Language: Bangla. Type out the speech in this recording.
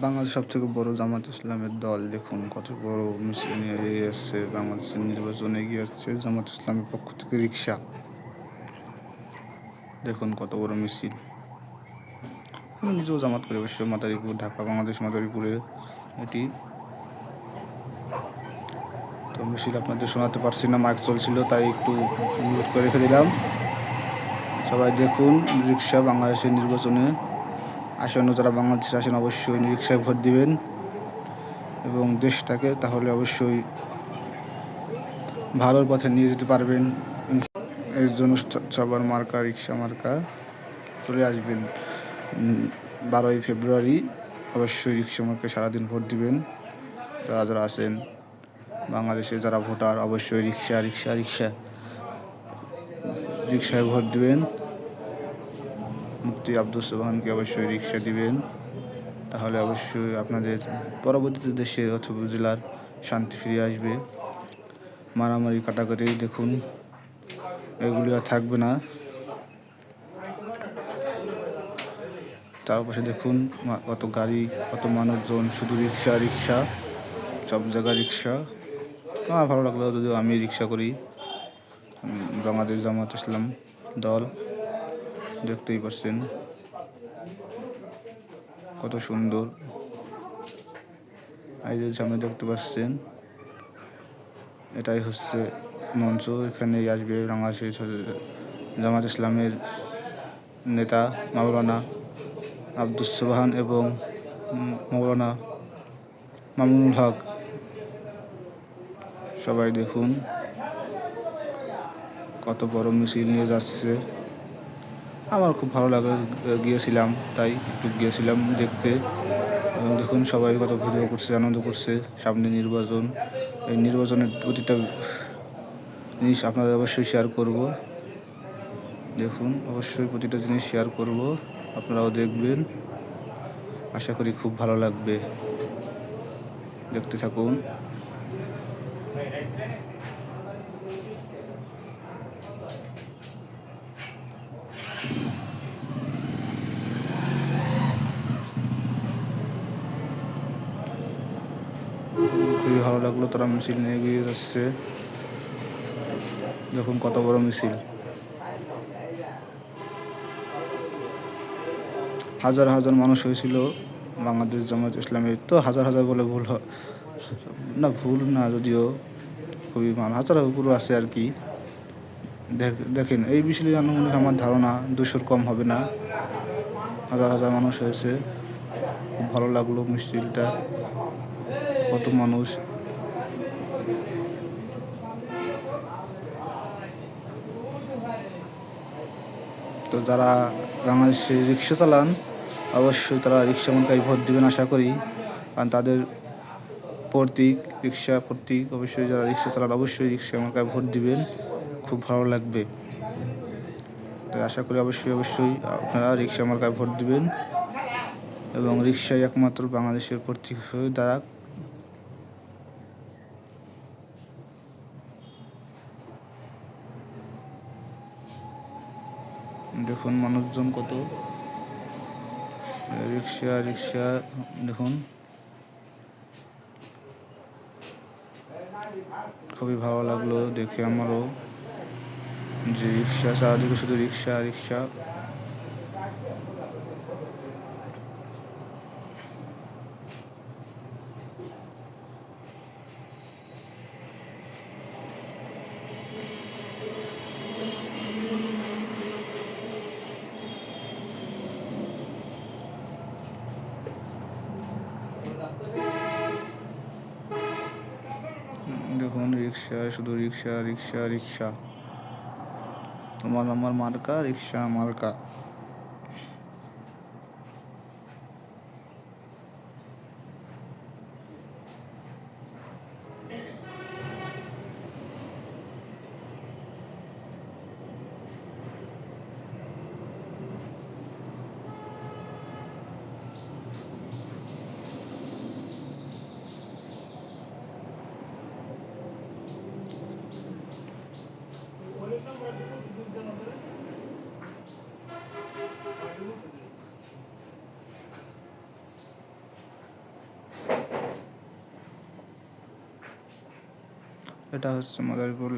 বাংলাদেশের সবথেকে বড় জামাত ইসলামের দল দেখুন কত বড় মিছিল নিয়ে এগিয়ে আসছে। বাংলাদেশের নির্বাচনে এগিয়ে আসছে জামাত ইসলামের পক্ষ থেকে রিক্সা। দেখুন কত বড় মিছিল। আমি নিজেও জামাত করি অবশ্য, মাদারীপুর, ঢাকা বাংলাদেশ মাদারীপুরে এটি। তো মিছিল আপনাদের শোনাতে পারছি না, মাইক চলছিল তাই একটু মিউট করে রেখে দিলাম। সবাই দেখুন রিক্সা বাংলাদেশের নির্বাচনে আসন্ন যারা বাংলাদেশে আসেন অবশ্যই রিক্সায় ভোট দিবেন এবং দেশটাকে তাহলে অবশ্যই ভালোর পথে নিয়ে যেতে পারবেন। এর জন্য সবার মার্কা রিক্সা মার্কা চলে আসবেন 12ই ফেব্রুয়ারি। অবশ্যই রিক্সা মার্কায় সারাদিন ভোট দিবেন। যারা যারা আছেন বাংলাদেশে যারা ভোটার অবশ্যই রিক্সা রিক্সা রিক্সা রিক্সায় ভোট দিবেন। মুফতি আব্দুস সোবহানকে অবশ্যই রিক্সা দিবেন, তাহলে অবশ্যই আপনাদের পরবর্তীতে দেশে অথবা জেলার শান্তি ফিরে আসবে। মারামারি কাটাকাটি দেখুন এগুলি আর থাকবে না। তার পাশে দেখুন কত গাড়ি, কত মানুষজন, শুধু রিক্সা রিক্সা, সব জায়গায় রিক্সা। আমার ভালো লাগলো, যদিও আমি রিক্সা করি। বাংলাদেশ জামাত ইসলাম দল দেখতেই পাচ্ছেন কত সুন্দর। এই যে সামনে দেখতে পাচ্ছেন এটাই হচ্ছে মঞ্চ। এখানেই আসবে বাংলাদেশের জামাত ইসলামের নেতা মাওলানা আব্দুস সোবহান এবং মাওলানা মামুনুল হক। সবাই দেখুন কত বড় মিছিল নিয়ে যাচ্ছে। আমার খুব ভালো লাগে, গিয়েছিলাম তাই একটু গিয়েছিলাম দেখতে। এবং দেখুন সবাই কত ভিডিও করছে, আনন্দ করছে। সামনে নির্বাচন, এই নির্বাচনের প্রতিটা জিনিস আপনাদের অবশ্যই শেয়ার করব। দেখুন অবশ্যই প্রতিটা জিনিস শেয়ার করব, আপনারাও দেখবেন। আশা করি খুব ভালো লাগবে, দেখতে থাকুন। খুবই ভালো লাগলো, তারা মিছিল নিয়ে এগিয়ে যাচ্ছে। দেখুন কত বড় মিছিল, হাজার হাজার মানুষ হয়েছিল বাংলাদেশ জামাত ইসলামের। তো হাজার হাজার বলে ভুল না, ভুল না যদিও, খুবই হাজার উপরও আছে আর কি। দেখেন এই মিছিলে আনুমানিক আমার ধারণা 200-র কম হবে না। হাজার হাজার মানুষ হয়েছে, খুব ভালো লাগলো মিছিলটা, কত মানুষ। তো যারা বাংলাদেশে রিক্সা চালান অবশ্যই তারা রিক্সা মার্কায় ভোট দিবেন আশা করি, কারণ তাদের প্রতীক রিক্সা প্রতীক। অবশ্যই যারা রিক্সা চালান অবশ্যই রিক্সা মার্কায় ভোট দিবেন, খুব ভালো লাগবে। তাই আশা করি অবশ্যই আপনারা রিক্সা মার্কায় ভোট দিবেন এবং রিক্সাই একমাত্র বাংলাদেশের প্রতীক হয়ে দাঁড়াক। দেখুন মানুষজন কত, রিক্সা রিক্সা দেখুন, খুবই ভালো লাগলো দেখে আমারও, যে রিক্সা চারিদিকে শুধু রিক্সা রিক্সা। দেখুন রিক্সা, শুধু রিক্সা রিক্সা রিক্সা। আমার মার্কা রিক্সা মার্কা। এটা হচ্ছে মাদারীপুর